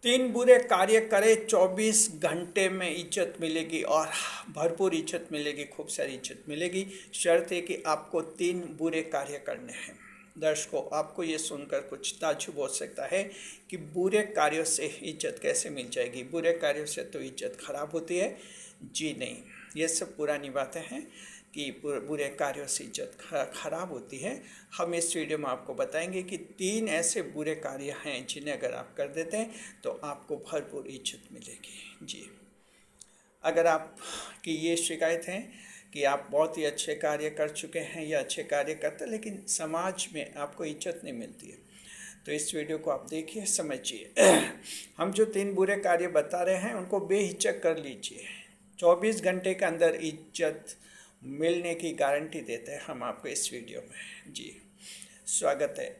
तीन बुरे कार्य करे 24 घंटे में इज्जत मिलेगी और भरपूर इज्जत मिलेगी, खूब सारी इज्जत मिलेगी। शर्त है कि आपको तीन बुरे कार्य करने हैं। दर्शकों, आपको ये सुनकर कुछ ताज्जुब हो सकता है कि बुरे कार्यों से इज्जत कैसे मिल जाएगी, बुरे कार्यों से तो इज्जत खराब होती है। जी नहीं, ये सब पुरानी बातें हैं कि बुरे कार्यों से इज्जत खराब होती है। हम इस वीडियो में आपको बताएंगे कि तीन ऐसे बुरे कार्य हैं जिन्हें अगर आप कर देते हैं तो आपको भरपूर इज्जत मिलेगी। जी, अगर आप की ये शिकायत है कि आप बहुत ही अच्छे कार्य कर चुके हैं या अच्छे कार्य करते हैं लेकिन समाज में आपको इज्जत नहीं मिलती है, तो इस वीडियो को आप देखिए, समझिए। हम जो तीन बुरे कार्य बता रहे हैं उनको बेहिचक कर लीजिए। 24 घंटे के अंदर इज्जत मिलने की गारंटी देते हैं हम आपको इस वीडियो में। जी, स्वागत है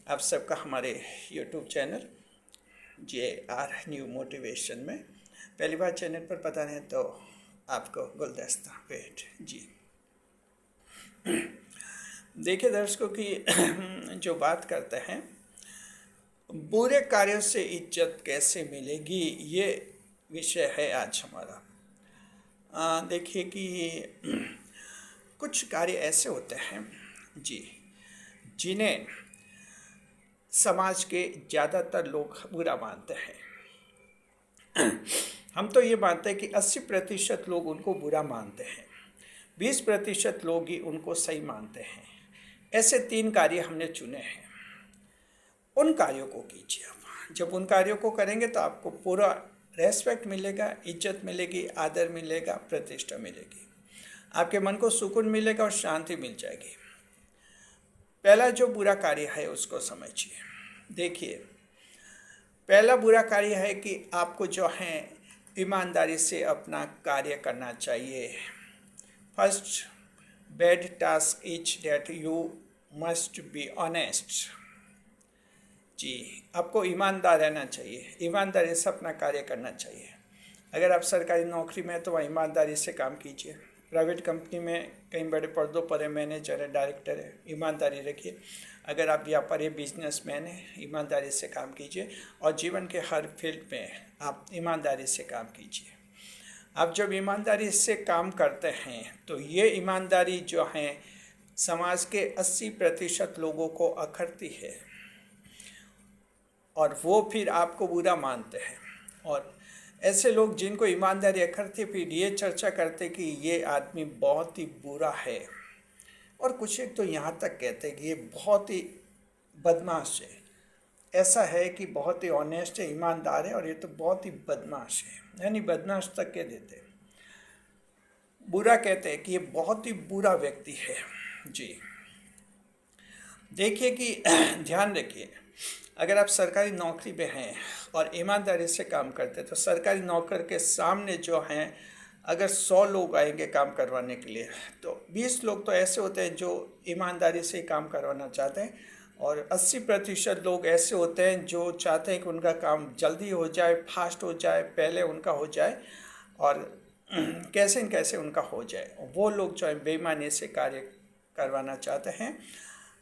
आप सबका हमारे YouTube channel JR new motivation में। पहली बार चैनल पर पता नहीं तो आपको गुलदस्ता वेट। जी, देखिए दर्शकों की जो बात करते हैं बुरे कार्यों से इज्जत कैसे मिलेगी, ये विषय है आज हमारा। देखिए कि कुछ कार्य ऐसे होते हैं जी जिन्हें समाज के ज़्यादातर लोग बुरा मानते हैं। हम तो ये मानते हैं कि 80% लोग उनको बुरा मानते हैं, 20% लोग ही उनको सही मानते हैं। ऐसे तीन कार्य हमने चुने हैं, उन कार्यों को कीजिए आप। जब उन कार्यों को करेंगे तो आपको पूरा रेस्पेक्ट मिलेगा, इज्जत मिलेगी, आदर मिलेगा, प्रतिष्ठा मिलेगी, आपके मन को सुकून मिलेगा और शांति मिल जाएगी। पहला जो बुरा कार्य है उसको समझिए। देखिए, पहला बुरा कार्य है कि आपको जो है ईमानदारी से अपना कार्य करना चाहिए। First bad task is that you must be honest. जी, आपको ईमानदार रहना चाहिए, ईमानदारी से अपना कार्य करना चाहिए। अगर आप सरकारी नौकरी में हैं तो वहाँ ईमानदारी से काम कीजिए। प्राइवेट कंपनी में कई बड़े पर्दों पर है, मैनेजर है, डायरेक्टर है, ईमानदारी रखिए। अगर आप व्यापारी बिजनेसमैन हैं, ईमानदारी से काम कीजिए और जीवन के हर फील्ड में आप ईमानदारी से काम कीजिए। आप जब ईमानदारी से काम करते हैं तो ये ईमानदारी जो है समाज के 80% लोगों को अखरती है और वो फिर आपको बुरा मानते हैं। और ऐसे लोग जिनको ईमानदारी अखरती फिर ये चर्चा करते कि ये आदमी बहुत ही बुरा है, और कुछ एक तो यहाँ तक कहते हैं कि ये बहुत ही बदमाश है। ऐसा है कि बहुत ही ऑनेस्ट है, ईमानदार है, और ये तो बहुत ही बदमाश है, यानी बदमाश तक कह देते हैं। बुरा कहते हैं कि ये बहुत ही बुरा व्यक्ति है। जी, देखिए कि ध्यान रखिए, अगर आप सरकारी नौकरी में हैं और ईमानदारी से काम करते हैं तो सरकारी नौकर के सामने जो हैं अगर 100 लोग आएंगे काम करवाने के लिए तो 20 लोग तो ऐसे होते हैं जो ईमानदारी से काम करवाना चाहते हैं, और 80% लोग ऐसे होते हैं जो चाहते हैं कि उनका काम जल्दी हो जाए, फास्ट हो जाए, पहले उनका हो जाए और कैसे न कैसे उनका हो जाए। वो लोग जो है बेईमानी से कार्य करवाना चाहते हैं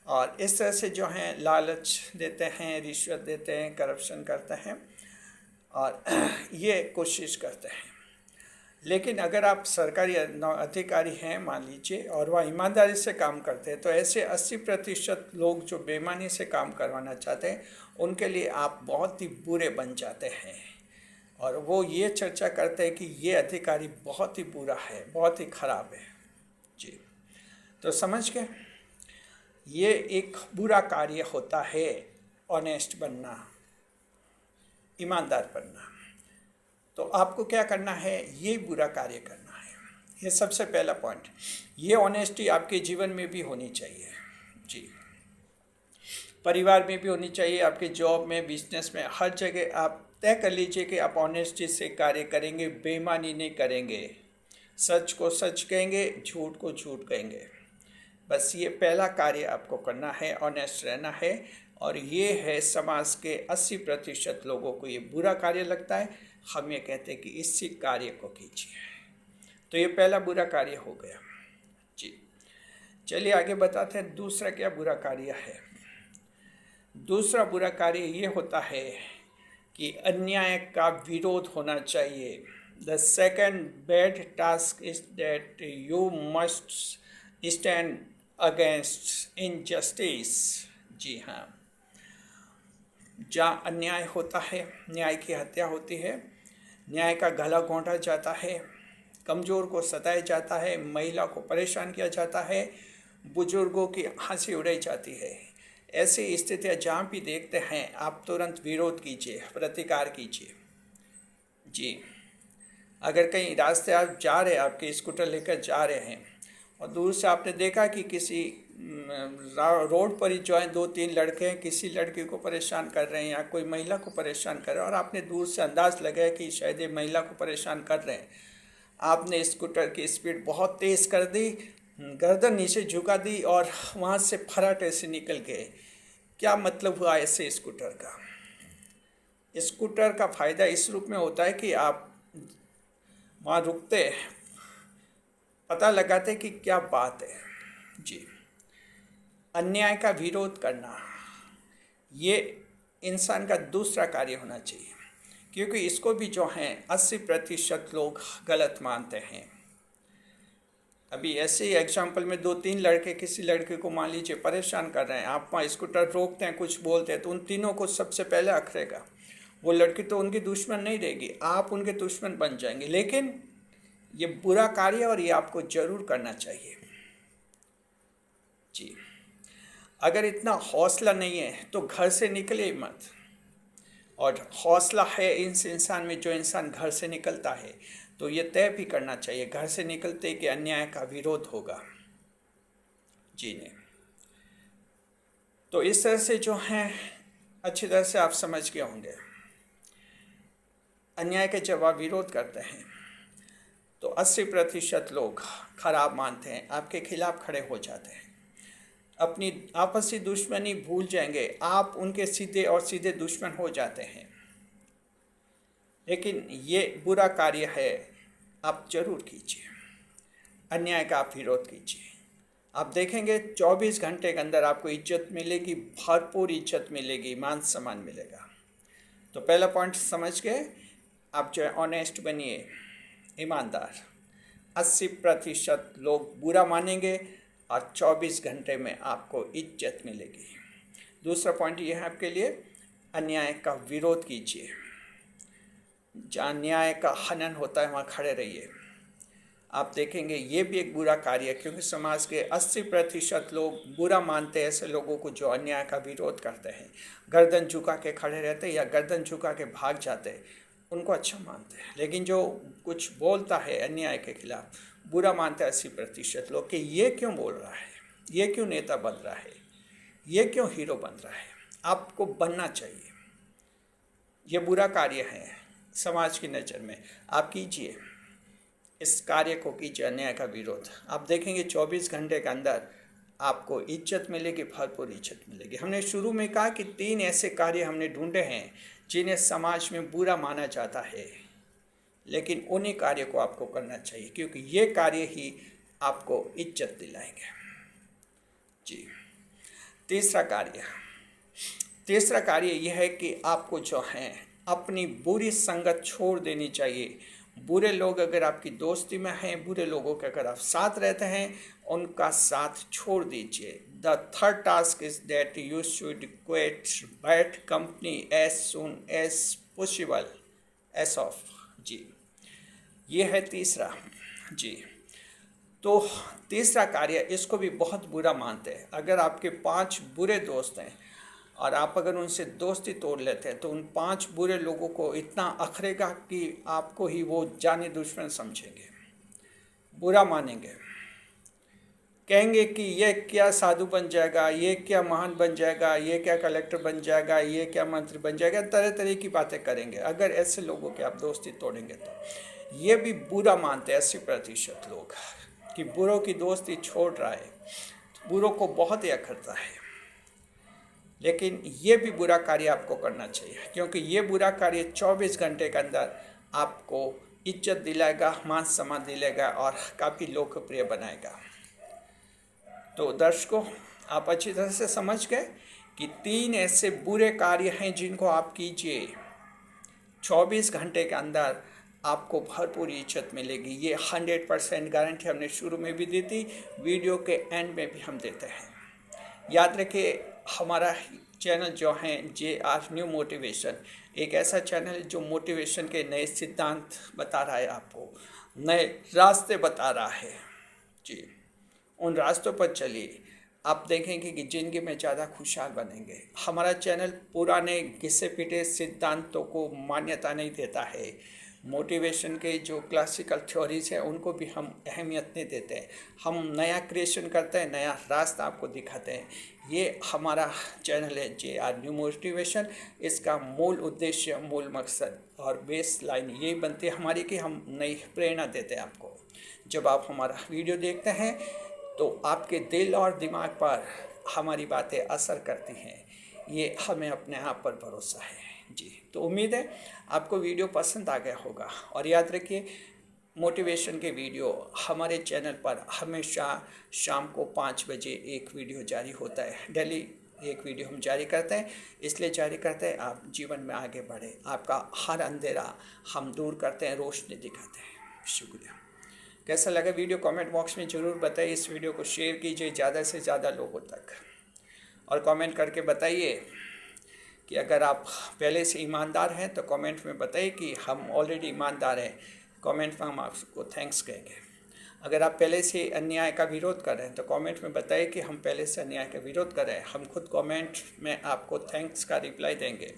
और इस तरह से जो हैं लालच देते हैं, रिश्वत देते हैं, करप्शन करते हैं और ये कोशिश करते हैं। लेकिन अगर आप सरकारी अधिकारी हैं मान लीजिए और वह ईमानदारी से काम करते हैं तो ऐसे 80% लोग जो बेईमानी से काम करवाना चाहते हैं उनके लिए आप बहुत ही बुरे बन जाते हैं और वो ये चर्चा करते हैं कि ये अधिकारी बहुत ही बुरा है, बहुत ही खराब है। जी, तो समझ गए, ये एक बुरा कार्य होता है ऑनेस्ट बनना, ईमानदार बनना। तो आपको क्या करना है, ये बुरा कार्य करना है। ये सबसे पहला पॉइंट। ये ऑनेस्टी आपके जीवन में भी होनी चाहिए। जी, परिवार में भी होनी चाहिए, आपके जॉब में, बिजनेस में, हर जगह आप तय कर लीजिए कि आप ऑनेस्टी से कार्य करेंगे, बेईमानी नहीं करेंगे, सच को सच कहेंगे, झूठ को झूठ कहेंगे। बस ये पहला कार्य आपको करना है, ऑनेस्ट रहना है। और ये है समाज के 80% लोगों को ये बुरा कार्य लगता है। हम ये कहते हैं कि इसी कार्य को कीजिए। तो ये पहला बुरा कार्य हो गया। जी, चलिए आगे बताते हैं दूसरा क्या बुरा कार्य है। दूसरा बुरा कार्य ये होता है कि अन्याय का विरोध होना चाहिए। The second bad task is that you must stand against injustice. जी हाँ, जहाँ अन्याय होता है, न्याय की हत्या होती है, न्याय का गला घोंटा जाता है, कमज़ोर को सताया जाता है, महिला को परेशान किया जाता है, बुजुर्गों की हंसी उड़ाई जाती है, ऐसी स्थितियाँ जहाँ भी देखते हैं आप तुरंत विरोध कीजिए, प्रतिकार कीजिए। जी, अगर कहीं रास्ते आप जा रहे हैं, आपके स्कूटर लेकर जा रहे हैं और दूर से आपने देखा कि किसी रोड पर ही जो है 2-3 लड़के हैं, किसी लड़की को परेशान कर रहे हैं या कोई महिला को परेशान कर रहे हैं और आपने दूर से अंदाज लगाया कि शायद ये महिला को परेशान कर रहे हैं, आपने स्कूटर की स्पीड बहुत तेज़ कर दी, गर्दन नीचे झुका दी और वहाँ से फराटे से निकल गए। क्या मतलब हुआ ऐसे स्कूटर का? स्कूटर का फ़ायदा इस रूप में होता है कि आप वहाँ रुकते, पता लगाते कि क्या बात है। जी, अन्याय का विरोध करना ये इंसान का दूसरा कार्य होना चाहिए, क्योंकि इसको भी जो हैं 80% लोग गलत मानते हैं। अभी ऐसे ही एग्जाम्पल में 2-3 लड़के किसी लड़के को मान लीजिए परेशान कर रहे हैं, आप वहाँ स्कूटर रोकते हैं, कुछ बोलते हैं तो उन तीनों को सबसे पहले अखरेगा। वो लड़की तो उनकी दुश्मन नहीं रहेगी, आप उनके दुश्मन बन जाएंगे। लेकिन ये बुरा कार्य और ये आपको जरूर करना चाहिए। जी, अगर इतना हौसला नहीं है तो घर से निकले मत, और हौसला है इस इंसान में, जो इंसान घर से निकलता है तो ये तय भी करना चाहिए घर से निकलते कि अन्याय का विरोध होगा। जी नहीं, तो इस तरह से जो है अच्छी तरह से आप समझ गए होंगे। अन्याय के जब आप विरोध करते हैं तो 80% लोग खराब मानते हैं, आपके खिलाफ खड़े हो जाते हैं, अपनी आपसी दुश्मनी भूल जाएंगे, आप उनके सीधे और सीधे दुश्मन हो जाते हैं। लेकिन ये बुरा कार्य है, आप जरूर कीजिए, अन्याय का आप विरोध कीजिए। आप देखेंगे 24 घंटे के अंदर आपको इज्जत मिलेगी, भरपूर इज्जत मिलेगी, मान सम्मान मिलेगा। तो पहला पॉइंट समझ गए, आप जो है ऑनेस्ट बनिए, ईमानदार। 80% लोग बुरा मानेंगे और 24 घंटे में आपको इज्जत मिलेगी। दूसरा पॉइंट ये है आपके लिए, अन्याय का विरोध कीजिए। जहाँ न्याय का हनन होता है वहाँ खड़े रहिए। आप देखेंगे ये भी एक बुरा कार्य है, क्योंकि समाज के 80% लोग बुरा मानते हैं ऐसे लोगों को जो अन्याय का विरोध करते हैं, गर्दन झुका के खड़े रहते हैं या गर्दन झुका के भाग जाते हैं, उनको अच्छा मानते हैं। लेकिन जो कुछ बोलता है अन्याय के खिलाफ, बुरा मानते हैं 80% लोग कि ये क्यों बोल रहा है, ये क्यों नेता बन रहा है, ये क्यों हीरो बन रहा है। आपको बनना चाहिए, ये बुरा कार्य है समाज की नज़र में। आप कीजिए, इस कार्य को कीजिए, अन्याय का विरोध। आप देखेंगे 24 घंटे के अंदर आपको इज्जत मिलेगी, भरपूर इज्जत मिलेगी। हमने शुरू में कहा कि 3 ऐसे कार्य हमने ढूंढे हैं जिन्हें समाज में बुरा माना जाता है, लेकिन उन्हीं कार्य को आपको करना चाहिए, क्योंकि ये कार्य ही आपको इज्जत दिलाएंगे। जी, तीसरा कार्य यह है कि आपको जो है अपनी बुरी संगत छोड़ देनी चाहिए। बुरे लोग अगर आपकी दोस्ती में हैं, बुरे लोगों के अगर आप साथ रहते हैं, उनका साथ छोड़ दीजिए। The third task is that you should quit bad company as soon as possible as of. जी, ये है तीसरा। जी, तो तीसरा कार्य, इसको भी बहुत बुरा मानते हैं। अगर आपके 5 बुरे दोस्त हैं और आप अगर उनसे दोस्ती तोड़ लेते हैं तो उन 5 बुरे लोगों को इतना अखरेगा कि आपको ही वो जाने दुश्मन समझेंगे, बुरा मानेंगे, कहेंगे कि ये क्या साधु बन जाएगा, ये क्या महान बन जाएगा, ये क्या कलेक्टर बन जाएगा, ये क्या मंत्री बन जाएगा, तरह तरह की बातें करेंगे। अगर ऐसे लोगों की आप दोस्ती तोड़ेंगे तो ये भी बुरा मानते हैं 80% लोग कि बुरों की दोस्ती छोड़ रहा है, बुरों को बहुत ही अखरता है। लेकिन ये भी बुरा कार्य आपको करना चाहिए, क्योंकि ये बुरा कार्य 24 घंटे के अंदर आपको इज्जत दिलाएगा, मान सम्मान दिलाएगा और काफ़ी लोकप्रिय बनाएगा। तो दर्शकों, आप अच्छी तरह से समझ गए कि 3 ऐसे बुरे कार्य हैं जिनको आप कीजिए 24 घंटे के अंदर आपको भरपूर इज्जत मिलेगी। ये 100% गारंटी हमने शुरू में भी दी थी, वीडियो के एंड में भी हम देते हैं। याद रखिए, हमारा चैनल जो है JR न्यू मोटिवेशन, एक ऐसा चैनल है जो मोटिवेशन के नए सिद्धांत बता रहा है, आपको नए रास्ते बता रहा है जी। उन रास्तों पर चलिए, आप देखेंगे कि ज़िंदगी में ज़्यादा खुशहाल बनेंगे। हमारा चैनल पुराने घिसे पिटे सिद्धांतों को मान्यता नहीं देता है। मोटिवेशन के जो क्लासिकल थ्योरीज हैं उनको भी हम अहमियत नहीं देते हैं। हम नया क्रिएशन करते हैं, नया रास्ता आपको दिखाते हैं। ये हमारा चैनल है JR न्यू मोटिवेशन। इसका मूल उद्देश्य, मूल मकसद और बेस लाइन यही बनती है हमारी कि हम नई प्रेरणा देते हैं आपको। जब आप हमारा वीडियो देखते हैं तो आपके दिल और दिमाग पर हमारी बातें असर करती हैं। ये हमें अपने आप पर भरोसा है जी। तो उम्मीद है आपको वीडियो पसंद आ गया होगा। और याद रखिए, मोटिवेशन के वीडियो हमारे चैनल पर हमेशा शाम को 5 बजे एक वीडियो जारी होता है। डेली एक वीडियो हम जारी करते हैं, इसलिए जारी करते हैं आप जीवन में आगे बढ़े। आपका हर अंधेरा हम दूर करते हैं, रोशनी दिखाते हैं। शुक्रिया। कैसा लगा वीडियो कमेंट बॉक्स में ज़रूर बताइए। इस वीडियो को शेयर कीजिए ज़्यादा से ज़्यादा लोगों तक, और कमेंट करके बताइए कि अगर आप पहले से ईमानदार हैं तो कमेंट में बताइए कि हम ऑलरेडी ईमानदार हैं। कमेंट में हम आपको थैंक्स कहेंगे। अगर आप पहले से अन्याय का विरोध कर रहे हैं तो कमेंट में बताइए कि हम पहले से अन्याय का विरोध कर रहे हैं। हम खुद कमेंट में आपको थैंक्स का रिप्लाई देंगे।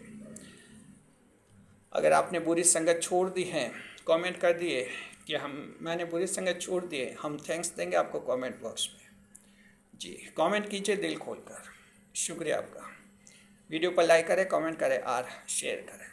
अगर आपने बुरी संगत छोड़ दी है, कमेंट कर दिए कि मैंने बुरी संगत छोड़ दी है, हम थैंक्स देंगे आपको कमेंट बॉक्स में जी। कमेंट कीजिए दिल खोलकर। शुक्रिया आपका। वीडियो पर लाइक करें, कमेंट करें और शेयर करें।